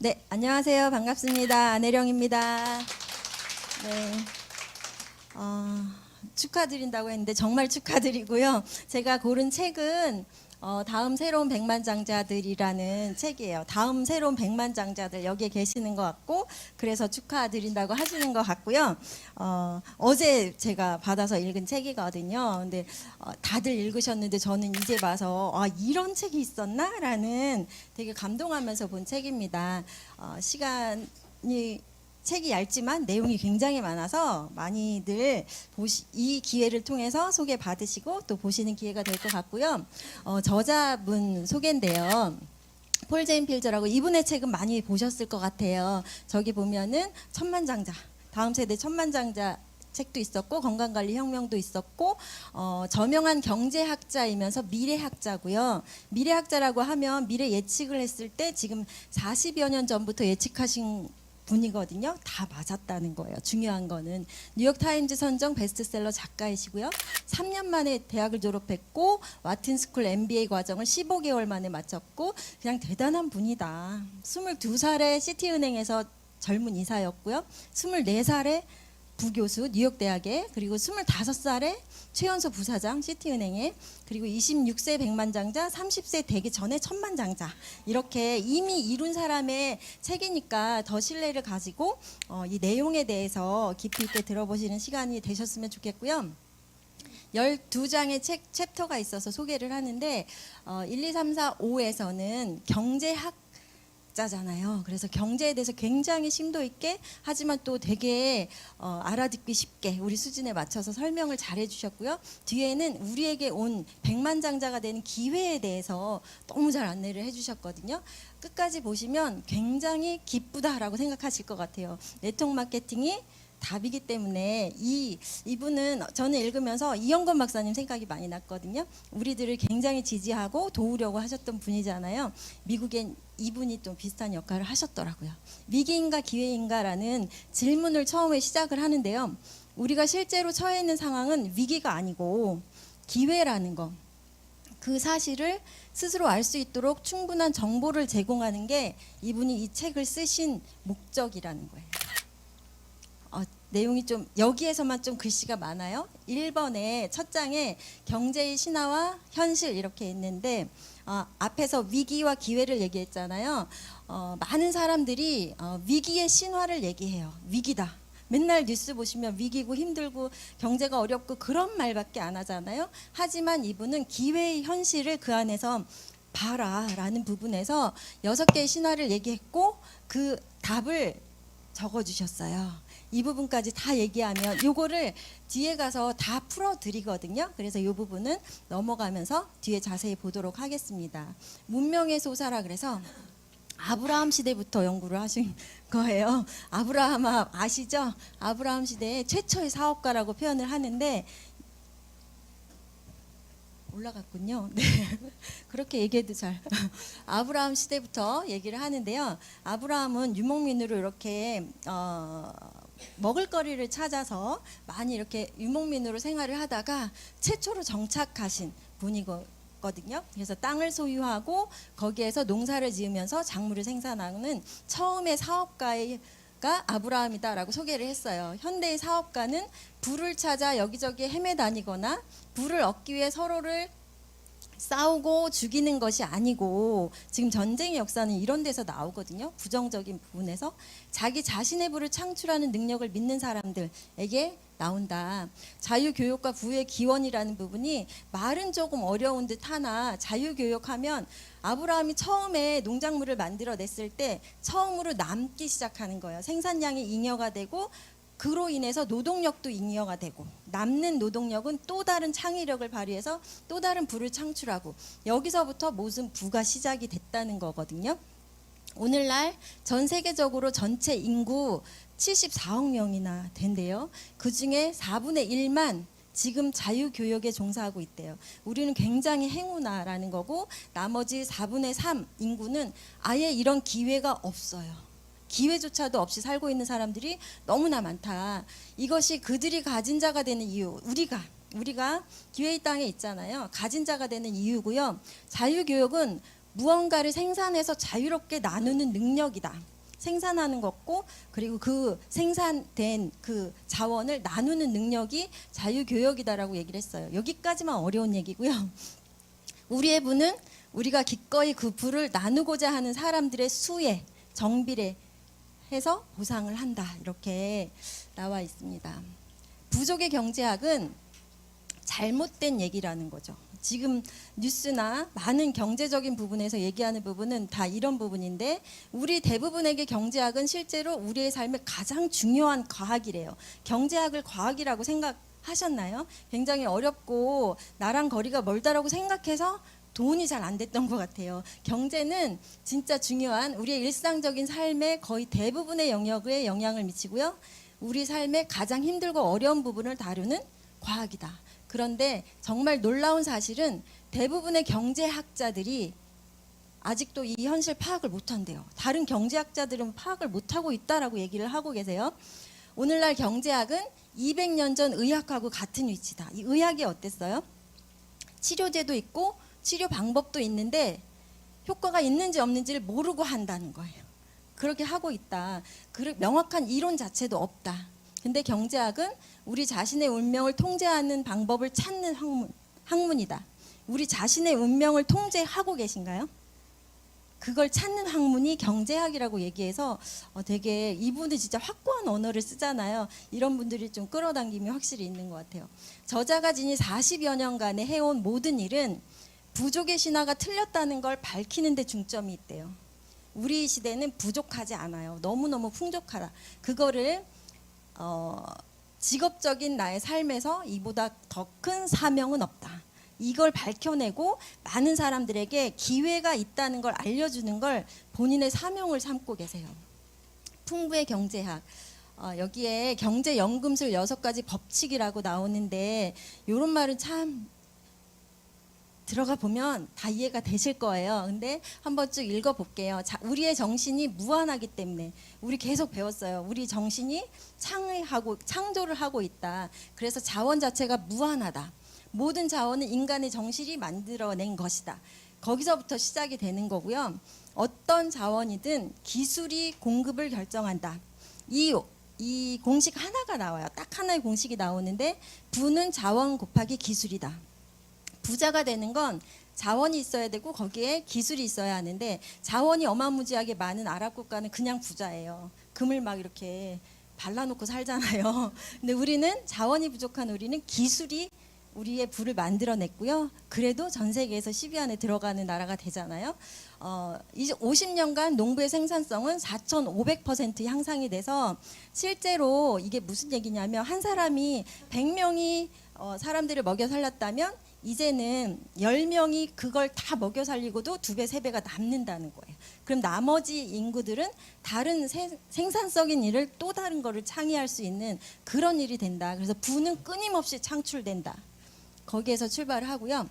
네, 안녕하세요. 반갑습니다. 안혜령입니다. 네, 축하드린다고 했는데 정말 축하드리고요. 제가 고른 책은 다음 새로운 백만장자들이라는 책이에요. 다음 새로운 백만장자들 여기에 계시는 것 같고, 그래서 축하드린다고 하시는 것 같고요. 어제 제가 받아서 읽은 책이거든요. 근데 다들 읽으셨는데 저는 이제 봐서 이런 책이 있었나라는 되게 감동하면서 본 책입니다. 시간이 책이 얇지만 내용이 굉장히 많아서 많이들 이 기회를 통해서 소개 받으시고 또 보시는 기회가 될 것 같고요. 저자분 소개인데요. 폴 제인 필저라고, 이분의 책은 많이 보셨을 것 같아요. 저기 보면은 천만장자, 다음 세대 천만장자 책도 있었고, 건강관리 혁명도 있었고, 저명한 경제학자이면서 미래학자고요. 미래학자라고 하면 미래 예측을 했을 때 지금 40여 년 전부터 예측하신 분이거든요. 다 맞았다는 거예요. 중요한 거는 뉴욕타임즈 선정 베스트셀러 작가이시고요. 3년 만에 대학을 졸업했고 와튼스쿨 MBA 과정을 15개월 만에 마쳤고, 그냥 대단한 분이다. 22살에 시티은행에서 젊은 이사였고요. 24살에 부교수 뉴욕대학에, 그리고 25살에 최연소 부사장 시티은행에, 그리고 26세 백만장자, 30세 되기 전에 천만장자, 이렇게 이미 이룬 사람의 책이니까 더 신뢰를 가지고 이 내용에 대해서 깊이 있게 들어보시는 시간이 되셨으면 좋겠고요. 12장의 책 챕터가 있어서 소개를 하는데 1, 2, 3, 4, 5에서는 경제학 잖아요. 그래서 경제에 대해서 굉장히 심도 있게, 하지만 또 되게 알아듣기 쉽게 우리 수준에 맞춰서 설명을 잘 해주셨고요. 뒤에는 우리에게 온 백만장자가 되는 기회에 대해서 너무 잘 안내를 해주셨거든요. 끝까지 보시면 굉장히 기쁘다라고 생각하실 것 같아요. 네트워크 마케팅이 답이기 때문에 이분은 저는 읽으면서 이영건 박사님 생각이 많이 났거든요. 우리들을 굉장히 지지하고 도우려고 하셨던 분이잖아요. 미국엔 이분이 좀 비슷한 역할을 하셨더라고요. 위기인가 기회인가라는 질문을 처음에 시작을 하는데요. 우리가 실제로 처해 있는 상황은 위기가 아니고 기회라는 거, 그 사실을 스스로 알 수 있도록 충분한 정보를 제공하는 게 이분이 이 책을 쓰신 목적이라는 거예요. 내용이 좀 여기에서만 좀 글씨가 많아요. 1번에 첫 장에 경제의 신화와 현실 이렇게 있는데, 앞에서 위기와 기회를 얘기했잖아요. 많은 사람들이 위기의 신화를 얘기해요. 위기다. 맨날 뉴스 보시면 위기고 힘들고 경제가 어렵고 그런 말밖에 안 하잖아요. 하지만 이분은 기회의 현실을 그 안에서 봐라 라는 부분에서 6개의 신화를 얘기했고, 그 답을 적어주셨어요. 이 부분까지 다 얘기하면 요거를 뒤에 가서 다 풀어드리거든요. 그래서 이 부분은 넘어가면서 뒤에 자세히 보도록 하겠습니다. 문명의 소사라 그래서 아브라함 시대부터 연구를 하신 거예요. 아브라함 아시죠? 아브라함 시대의 최초의 사업가라고 표현을 하는데, 올라갔군요. 네. 그렇게 얘기해도 잘. 아브라함 시대부터 얘기를 하는데요. 아브라함은 유목민으로 이렇게 먹을거리를 찾아서 많이 이렇게 유목민으로 생활을 하다가 최초로 정착하신 분이거든요. 그래서 땅을 소유하고 거기에서 농사를 지으면서 작물을 생산하는 처음의 사업가가 아브라함이다라고 소개를 했어요. 현대의 사업가는 부를 찾아 여기저기 헤매다니거나 부를 얻기 위해 서로를 싸우고 죽이는 것이 아니고, 지금 전쟁의 역사는 이런 데서 나오거든요. 부정적인 부분에서 자기 자신의 부를 창출하는 능력을 믿는 사람들에게 나온다. 자유교육과 부의 기원이라는 부분이 말은 조금 어려운 듯 하나, 자유교육하면 아브라함이 처음에 농작물을 만들어냈을 때 처음으로 남기 시작하는 거예요. 생산량이 잉여가 되고 그로 인해서 노동력도 잉여가 되고, 남는 노동력은 또 다른 창의력을 발휘해서 또 다른 부를 창출하고, 여기서부터 모든 부가 시작이 됐다는 거거든요. 오늘날 전 세계적으로 전체 인구 74억 명이나 된대요. 그 중에 4분의 1만 지금 자유교육에 종사하고 있대요. 우리는 굉장히 행운아라는 거고, 나머지 4분의 3 인구는 아예 이런 기회가 없어요. 기회조차도 없이 살고 있는 사람들이 너무나 많다. 이것이 그들이 가진 자가 되는 이유, 우리가 기회의 땅에 있잖아요. 가진 자가 되는 이유고요. 자유교육은 무언가를 생산해서 자유롭게 나누는 능력이다. 생산하는 거고, 그리고 그 생산된 그 자원을 나누는 능력이 자유교역이다라고 얘기를 했어요. 여기까지만 어려운 얘기고요. 우리의 부는 우리가 기꺼이 그 부를 나누고자 하는 사람들의 수에 정비례 해서 보상을 한다. 이렇게 나와 있습니다. 부족의 경제학은 잘못된 얘기라는 거죠. 지금 뉴스나 많은 경제적인 부분에서 얘기하는 부분은 다 이런 부분인데, 우리 대부분에게 경제학은 실제로 우리의 삶에 가장 중요한 과학이래요. 경제학을 과학이라고 생각하셨나요? 굉장히 어렵고 나랑 거리가 멀다라고 생각해서 돈이 잘 안 됐던 것 같아요. 경제는 진짜 중요한 우리의 일상적인 삶의 거의 대부분의 영역에 영향을 미치고요. 우리 삶의 가장 힘들고 어려운 부분을 다루는 과학이다. 그런데 정말 놀라운 사실은 대부분의 경제학자들이 아직도 이 현실 파악을 못한대요. 다른 경제학자들은 파악을 못하고 있다라고 얘기를 하고 계세요. 오늘날 경제학은 200년 전 의학하고 같은 위치다. 이 의학이 어땠어요? 치료제도 있고 치료 방법도 있는데 효과가 있는지 없는지를 모르고 한다는 거예요. 그렇게 하고 있다. 명확한 이론 자체도 없다. 근데 경제학은 우리 자신의 운명을 통제하는 방법을 찾는 학문이다. 우리 자신의 운명을 통제하고 계신가요? 그걸 찾는 학문이 경제학이라고 얘기해서 되게, 이분은 진짜 확고한 언어를 쓰잖아요. 이런 분들이 좀 끌어당김이 확실히 있는 것 같아요. 저자가 지니 40여 년간에 해온 모든 일은 부족의 신화가 틀렸다는 걸 밝히는 데 중점이 있대요. 우리 시대는 부족하지 않아요. 너무너무 풍족하다. 그거를 직업적인 나의 삶에서 이보다 더 큰 사명은 없다. 이걸 밝혀내고 많은 사람들에게 기회가 있다는 걸 알려주는 걸 본인의 사명을 삼고 계세요. 풍부의 경제학. 여기에 경제 연금술 6가지 법칙이라고 나오는데, 이런 말은 참 들어가 보면 다 이해가 되실 거예요. 근데 한번 쭉 읽어볼게요. 우리의 정신이 무한하기 때문에, 우리 계속 배웠어요. 우리 정신이 창조를 하고 있다. 그래서 자원 자체가 무한하다. 모든 자원은 인간의 정신이 만들어낸 것이다. 거기서부터 시작이 되는 거고요. 어떤 자원이든 기술이 공급을 결정한다. 이 공식 하나가 나와요. 딱 하나의 공식이 나오는데, 부는 자원 곱하기 기술이다. 부자가 되는 건 자원이 있어야 되고 거기에 기술이 있어야 하는데, 자원이 어마무지하게 많은 아랍 국가는 그냥 부자예요. 금을 막 이렇게 발라놓고 살잖아요. 근데 우리는, 자원이 부족한 우리는 기술이 우리의 부를 만들어냈고요. 그래도 전 세계에서 10위 안에 들어가는 나라가 되잖아요. 이제 50년간 농부의 생산성은 4,500% 향상이 돼서, 실제로 이게 무슨 얘기냐면, 한 사람이 100명이 사람들을 먹여 살렸다면 이제는 10명이 그걸 다 먹여 살리고도 2배, 3배가 남는다는 거예요. 그럼 나머지 인구들은 다른 생산적인 일을, 또 다른 거를 창의할 수 있는 그런 일이 된다. 그래서 부는 끊임없이 창출된다. 거기에서 출발을 하고요.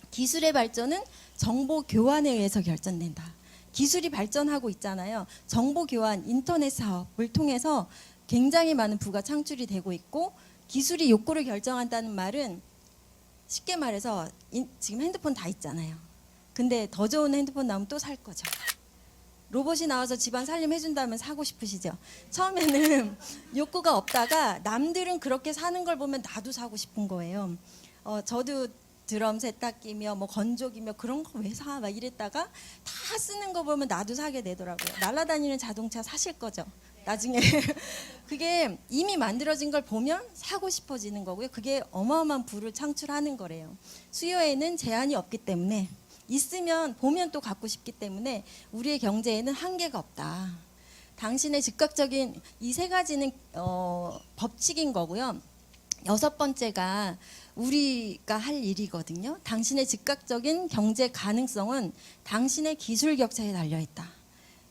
기술의 발전은 정보 교환에 의해서 결정된다. 기술이 발전하고 있잖아요. 정보 교환, 인터넷 사업을 통해서 굉장히 많은 부가 창출이 되고 있고, 기술이 욕구를 결정한다는 말은 쉽게 말해서 지금 핸드폰 다 있잖아요. 근데 더 좋은 핸드폰 나오면 또 살 거죠. 로봇이 나와서 집안 살림 해준다면 사고 싶으시죠? 처음에는 욕구가 없다가 남들은 그렇게 사는 걸 보면 나도 사고 싶은 거예요. 저도 드럼 세탁기며 뭐 건조기며 그런 거 왜 사? 막 이랬다가 다 쓰는 거 보면 나도 사게 되더라고요. 날아다니는 자동차 사실 거죠? 나중에 그게 이미 만들어진 걸 보면 사고 싶어지는 거고요. 그게 어마어마한 부를 창출하는 거래요. 수요에는 제한이 없기 때문에, 있으면 보면 또 갖고 싶기 때문에 우리의 경제에는 한계가 없다. 당신의 즉각적인 이 3가지는 법칙인 거고요. 6번째가 우리가 할 일이거든요. 당신의 즉각적인 경제 가능성은 당신의 기술 격차에 달려있다.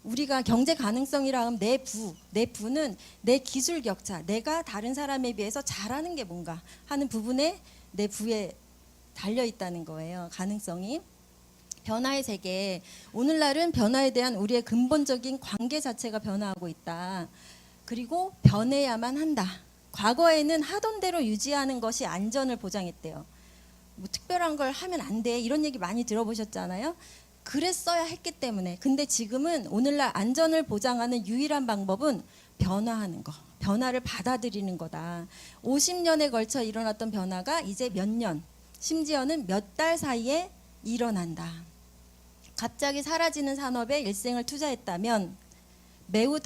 우리가 경제 가능성이라 하면 내 부는 내 기술 격차, 내가 다른 사람에 비해서 잘하는 게 뭔가 하는 부분에 내 부에 달려있다는 거예요. 가능성이. 변화의 세계. 오늘날은 변화에 대한 우리의 근본적인 관계 자체가 변화하고 있다. 그리고 변해야만 한다. 과거에는 하던 대로 유지하는 것이 안전을 보장했대요. 뭐 특별한 걸 하면 안 돼, 이런 얘기 많이 들어보셨잖아요. 그랬어야 했기 때문에. 근데 지금은 오늘날 안전을 보장하는 유일한 방법은 변화하는 거, 변화를 받아들이는 거다. 50년에 걸쳐 일어났던 변화가 이제 몇 년, 심지어는 몇 달 사이에 일어난다. 갑자기 사라지는 산업에 일생을 투자했다면 매우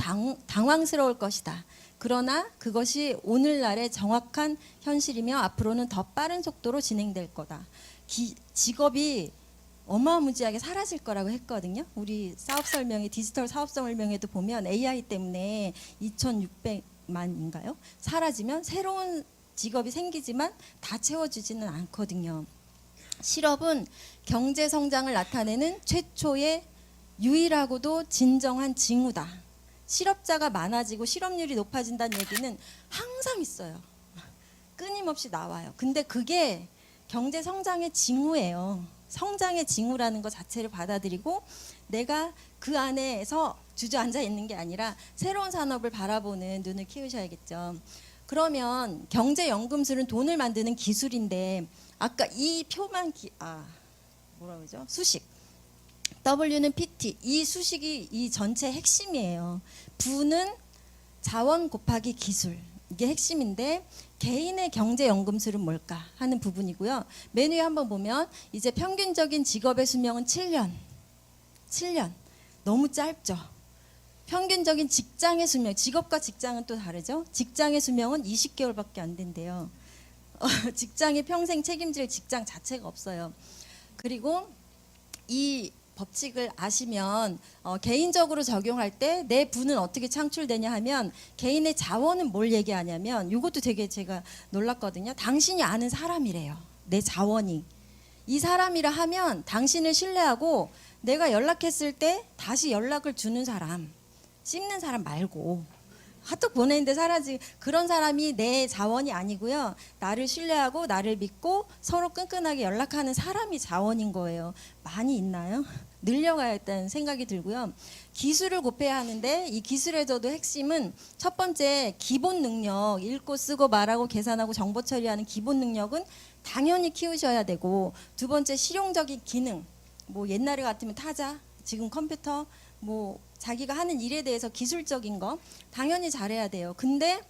당황스러울 것이다. 그러나 그것이 오늘날의 정확한 현실이며 앞으로는 더 빠른 속도로 진행될 거다. 직업이 어마무지하게 사라질 거라고 했거든요. 우리 사업 설명회, 디지털 사업 설명회도 보면 AI 때문에 2,600만인가요? 사라지면 새로운 직업이 생기지만 다 채워주지는 않거든요. 실업은 경제 성장을 나타내는 최초의 유일하고도 진정한 징후다. 실업자가 많아지고 실업률이 높아진다는 얘기는 항상 있어요. 끊임없이 나와요. 근데 그게 경제 성장의 징후예요. 성장의 징후라는 것 자체를 받아들이고 내가 그 안에서 주저앉아 있는 게 아니라 새로운 산업을 바라보는 눈을 키우셔야겠죠. 그러면 경제연금술은 돈을 만드는 기술인데 아까 이 표만 뭐라 그러죠? 수식. W는 PT. 이 수식이 이 전체 핵심이에요. 부는 자원 곱하기 기술. 이게 핵심인데 개인의 경제연금술은 뭘까 하는 부분이고요. 메뉴에 한번 보면 이제 평균적인 직업의 수명은 7년. 7년. 너무 짧죠. 평균적인 직장의 수명, 직업과 직장은 또 다르죠. 직장의 수명은 20개월밖에 안 된대요. 직장이 평생 책임질 직장 자체가 없어요. 그리고 이 법칙을 아시면 개인적으로 적용할 때 내 부는 어떻게 창출되냐 하면 개인의 자원은 뭘 얘기하냐면 이것도 되게 제가 놀랐거든요. 당신이 아는 사람이래요. 내 자원이. 이 사람이라 하면 당신을 신뢰하고 내가 연락했을 때 다시 연락을 주는 사람, 씹는 사람 말고 카톡 보내는데 사라지 그런 사람이 내 자원이 아니고요. 나를 신뢰하고 나를 믿고 서로 끈끈하게 연락하는 사람이 자원인 거예요. 많이 있나요? 늘려가야겠다는 생각이 들고요. 기술을 곱해야 하는데 이 기술에서도 핵심은 첫 번째 기본 능력, 읽고 쓰고 말하고 계산하고 정보 처리하는 기본 능력은 당연히 키우셔야 되고, 두 번째 실용적인 기능, 뭐 옛날에 같으면 타자, 지금 컴퓨터, 뭐 자기가 하는 일에 대해서 기술적인 거 당연히 잘해야 돼요. 근데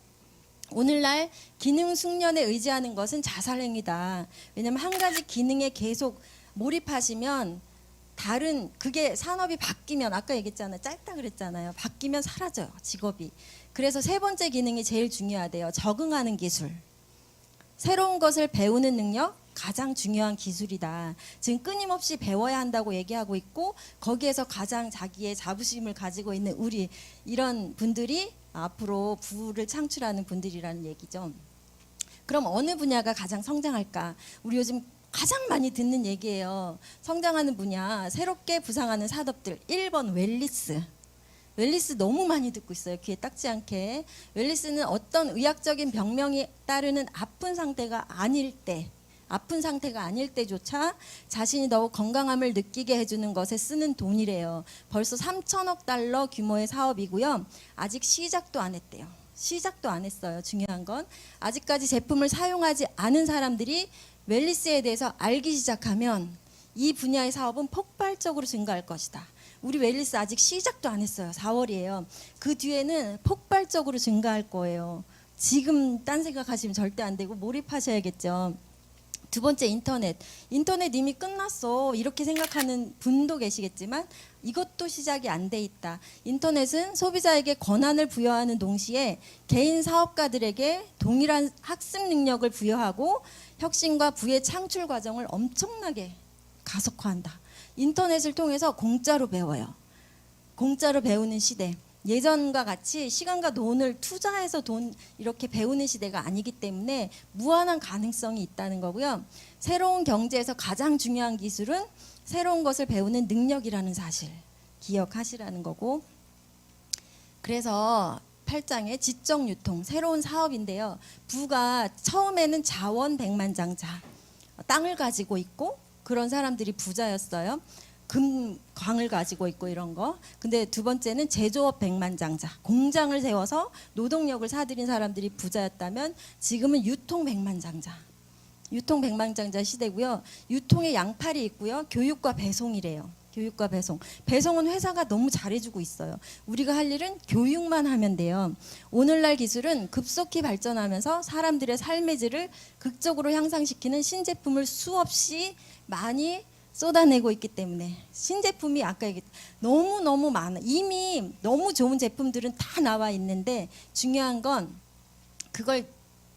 오늘날 기능 숙련에 의지하는 것은 자살행위다. 왜냐하면 한 가지 기능에 계속 몰입하시면 다른 그게 산업이 바뀌면 아까 얘기했잖아요. 짧다 그랬잖아요. 바뀌면 사라져요. 직업이. 그래서 세 번째 기능이 제일 중요하대요. 적응하는 기술. 새로운 것을 배우는 능력 가장 중요한 기술이다. 지금 끊임없이 배워야 한다고 얘기하고 있고 거기에서 가장 자기의 자부심을 가지고 있는 우리 이런 분들이 앞으로 부를 창출하는 분들이라는 얘기죠. 그럼 어느 분야가 가장 성장할까? 우리 요즘 가장 많이 듣는 얘기예요. 성장하는 분야, 새롭게 부상하는 산업들. 1번 웰니스. 웰니스 너무 많이 듣고 있어요. 귀에 딱지 않게. 웰니스는 어떤 의학적인 병명이 따르는 아픈 상태가 아닐 때조차 자신이 더욱 건강함을 느끼게 해주는 것에 쓰는 돈이래요. 벌써 3천억 달러 규모의 사업이고요. 아직 시작도 안 했대요. 시작도 안 했어요. 중요한 건 아직까지 제품을 사용하지 않은 사람들이 웰니스에 대해서 알기 시작하면 이 분야의 사업은 폭발적으로 증가할 것이다. 우리 웰니스 아직 시작도 안 했어요. 4월이에요. 그 뒤에는 폭발적으로 증가할 거예요. 지금 딴 생각하시면 절대 안 되고 몰입하셔야겠죠. 두 번째 인터넷. 인터넷 이미 끝났어. 이렇게 생각하는 분도 계시겠지만 이것도 시작이 안 돼 있다. 인터넷은 소비자에게 권한을 부여하는 동시에 개인 사업가들에게 동일한 학습 능력을 부여하고 혁신과 부의 창출 과정을 엄청나게 가속화한다. 인터넷을 통해서 공짜로 배워요. 공짜로 배우는 시대. 예전과 같이 시간과 돈을 투자해서 이렇게 배우는 시대가 아니기 때문에 무한한 가능성이 있다는 거고요. 새로운 경제에서 가장 중요한 기술은 새로운 것을 배우는 능력이라는 사실 기억하시라는 거고. 그래서 8장의 지적 유통, 새로운 사업인데요. 부가 처음에는 자원 백만장자, 땅을 가지고 있고 그런 사람들이 부자였어요. 금광을 가지고 있고 이런 거. 근데 두 번째는 제조업 백만장자, 공장을 세워서 노동력을 사들인 사람들이 부자였다면 지금은 유통 백만장자, 유통 백만장자 시대고요. 유통의 양팔이 있고요. 교육과 배송이래요. 교육과 배송. 배송은 회사가 너무 잘해주고 있어요. 우리가 할 일은 교육만 하면 돼요. 오늘날 기술은 급속히 발전하면서 사람들의 삶의 질을 극적으로 향상시키는 신제품을 수없이 많이 쏟아내고 있기 때문에 신제품이 아까 얘기했던 너무너무 많아. 이미 너무 좋은 제품들은 다 나와 있는데 중요한 건 그걸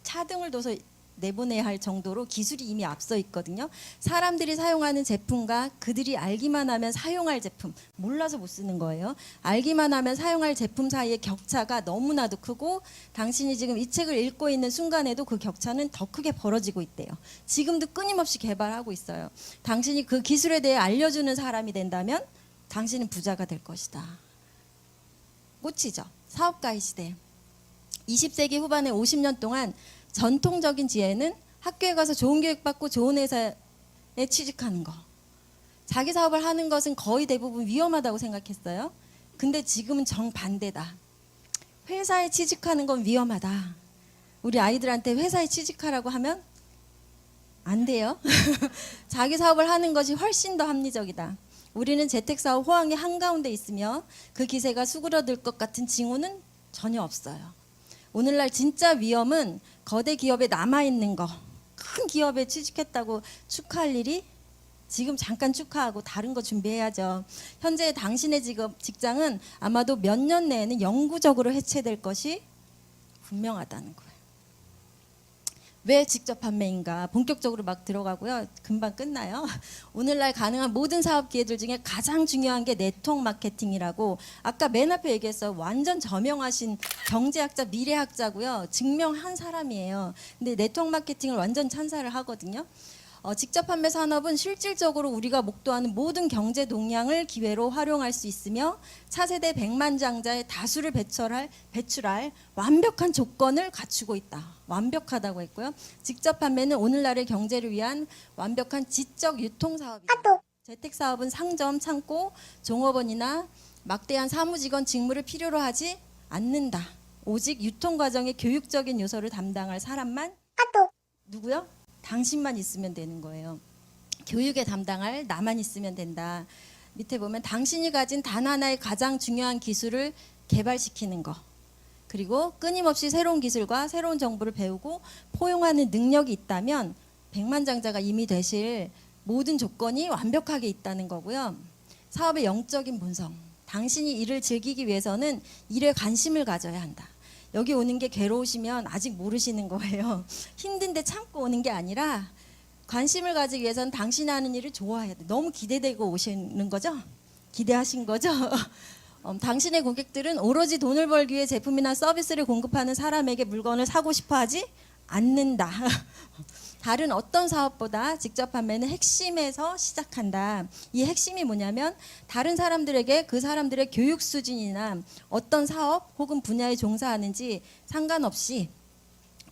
차등을 둬서 내보내야 할 정도로 기술이 이미 앞서 있거든요. 사람들이 사용하는 제품과 그들이 알기만 하면 사용할 제품, 몰라서 못 쓰는 거예요. 알기만 하면 사용할 제품 사이의 격차가 너무나도 크고 당신이 지금 이 책을 읽고 있는 순간에도 그 격차는 더 크게 벌어지고 있대요. 지금도 끊임없이 개발하고 있어요. 당신이 그 기술에 대해 알려주는 사람이 된다면 당신은 부자가 될 것이다. 꽂히죠. 사업가의 시대. 20세기 후반에 50년 동안 전통적인 지혜는 학교에 가서 좋은 교육 받고 좋은 회사에 취직하는 거. 자기 사업을 하는 것은 거의 대부분 위험하다고 생각했어요. 근데 지금은 정반대다. 회사에 취직하는 건 위험하다. 우리 아이들한테 회사에 취직하라고 하면 안 돼요. 자기 사업을 하는 것이 훨씬 더 합리적이다. 우리는 재택사업 호황의 한가운데 있으며 그 기세가 수그러들 것 같은 징후는 전혀 없어요. 오늘날 진짜 위험은 거대 기업에 남아있는 거, 큰 기업에 취직했다고 축하할 일이 지금 잠깐 축하하고 다른 거 준비해야죠. 현재 당신의 직장은 아마도 몇 년 내에는 영구적으로 해체될 것이 분명하다는 거예요. 왜 직접 판매인가? 본격적으로 막 들어가고요. 금방 끝나요. 오늘날 가능한 모든 사업 기회들 중에 가장 중요한 게 네트워크 마케팅이라고 아까 맨 앞에 얘기했어요. 완전 저명하신 경제학자, 미래학자고요. 증명한 사람이에요. 근데 네트워크 마케팅을 완전 찬사를 하거든요. 직접 판매 산업은 실질적으로 우리가 목도하는 모든 경제 동향을 기회로 활용할 수 있으며 차세대 백만장자의 다수를 배출할 완벽한 조건을 갖추고 있다. 완벽하다고 했고요. 직접 판매는 오늘날의 경제를 위한 완벽한 지적 유통 사업이다. 재택 사업은 상점, 창고, 종업원이나 막대한 사무직원 직무를 필요로 하지 않는다. 오직 유통 과정의 교육적인 요소를 담당할 사람만 누구요? 당신만 있으면 되는 거예요. 교육에 담당할 나만 있으면 된다. 밑에 보면 당신이 가진 단 하나의 가장 중요한 기술을 개발시키는 거. 그리고 끊임없이 새로운 기술과 새로운 정보를 배우고 포용하는 능력이 있다면 백만장자가 이미 되실 모든 조건이 완벽하게 있다는 거고요. 사업의 영적인 본성. 당신이 일을 즐기기 위해서는 일에 관심을 가져야 한다. 여기 오는 게 괴로우시면 아직 모르시는 거예요. 힘든데 참고 오는 게 아니라 관심을 가지기 위해서는 당신이 하는 일을 좋아해야 돼. 너무 기대되고 오시는 거죠? 기대하신 거죠? 당신의 고객들은 오로지 돈을 벌기 위해 제품이나 서비스를 공급하는 사람에게 물건을 사고 싶어 하지 않는다. 다른 어떤 사업보다 직접 판매는 핵심에서 시작한다. 이 핵심이 뭐냐면 다른 사람들에게 그 사람들의 교육 수준이나 어떤 사업 혹은 분야에 종사하는지 상관없이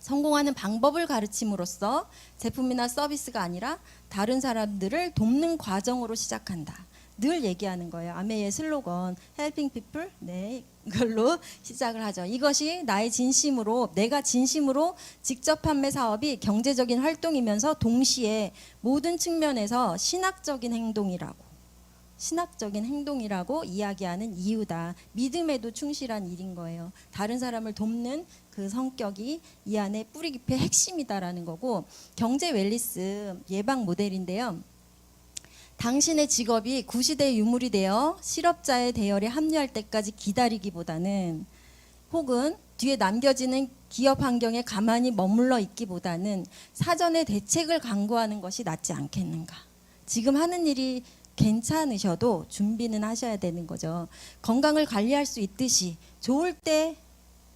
성공하는 방법을 가르침으로써 제품이나 서비스가 아니라 다른 사람들을 돕는 과정으로 시작한다. 늘 얘기하는 거예요. 아메의 슬로건 Helping People. 네, 이걸로 시작을 하죠. 이것이 나의 진심으로 내가 진심으로 직접 판매 사업이 경제적인 활동이면서 동시에 모든 측면에서 신학적인 행동이라고 이야기하는 이유다. 믿음에도 충실한 일인 거예요. 다른 사람을 돕는 그 성격이 이 안에 뿌리 깊이 핵심이다라는 거고 경제 웰리스 예방 모델인데요. 당신의 직업이 구시대의 유물이 되어 실업자의 대열에 합류할 때까지 기다리기보다는 혹은 뒤에 남겨지는 기업 환경에 가만히 머물러 있기보다는 사전에 대책을 강구하는 것이 낫지 않겠는가. 지금 하는 일이 괜찮으셔도 준비는 하셔야 되는 거죠. 건강을 관리할 수 있듯이 좋을 때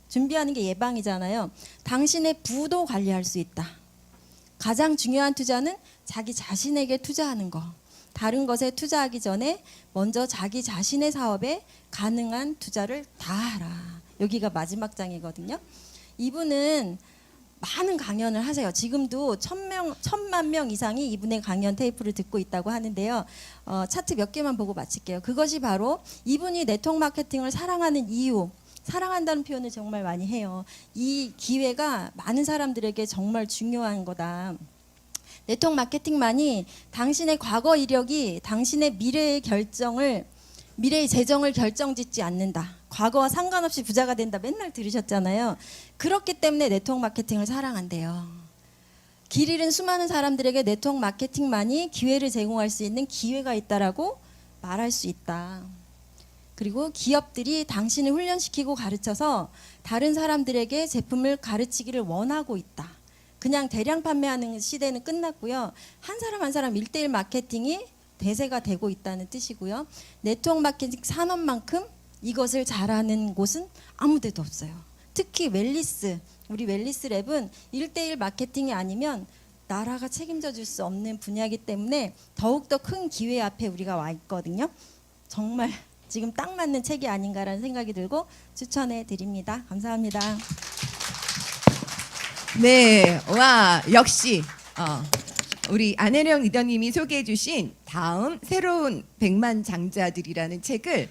준비하는 게 예방이잖아요. 당신의 부도 관리할 수 있다. 가장 중요한 투자는 자기 자신에게 투자하는 거. 다른 것에 투자하기 전에 먼저 자기 자신의 사업에 가능한 투자를 다 하라. 여기가 마지막 장이거든요. 이분은 많은 강연을 하세요. 지금도 1,000만 명 이상이 이분의 강연 테이프를 듣고 있다고 하는데요. 차트 몇 개만 보고 마칠게요. 그것이 바로 이분이 네트워크 마케팅을 사랑하는 이유. 사랑한다는 표현을 정말 많이 해요. 이 기회가 많은 사람들에게 정말 중요한 거다. 네트워크 마케팅만이 당신의 과거 이력이 당신의 미래의 재정을 결정짓지 않는다. 과거와 상관없이 부자가 된다. 맨날 들으셨잖아요. 그렇기 때문에 네트워크 마케팅을 사랑한대요. 길 잃은 수많은 사람들에게 네트워크 마케팅만이 기회를 제공할 수 있는 기회가 있다라고 말할 수 있다. 그리고 기업들이 당신을 훈련시키고 가르쳐서 다른 사람들에게 제품을 가르치기를 원하고 있다. 그냥 대량 판매하는 시대는 끝났고요. 한 사람 한 사람 1대1 마케팅이 대세가 되고 있다는 뜻이고요. 네트워크 마케팅 산업만큼 이것을 잘하는 곳은 아무 데도 없어요. 특히 우리 웰리스 랩은 1대1 마케팅이 아니면 나라가 책임져 줄 수 없는 분야이기 때문에 더욱더 큰 기회 앞에 우리가 와 있거든요. 정말 지금 딱 맞는 책이 아닌가라는 생각이 들고 추천해 드립니다. 감사합니다. 네, 와 역시 우리 안혜령 리더님이 소개해주신 다음 새로운 백만 장자들이라는 책을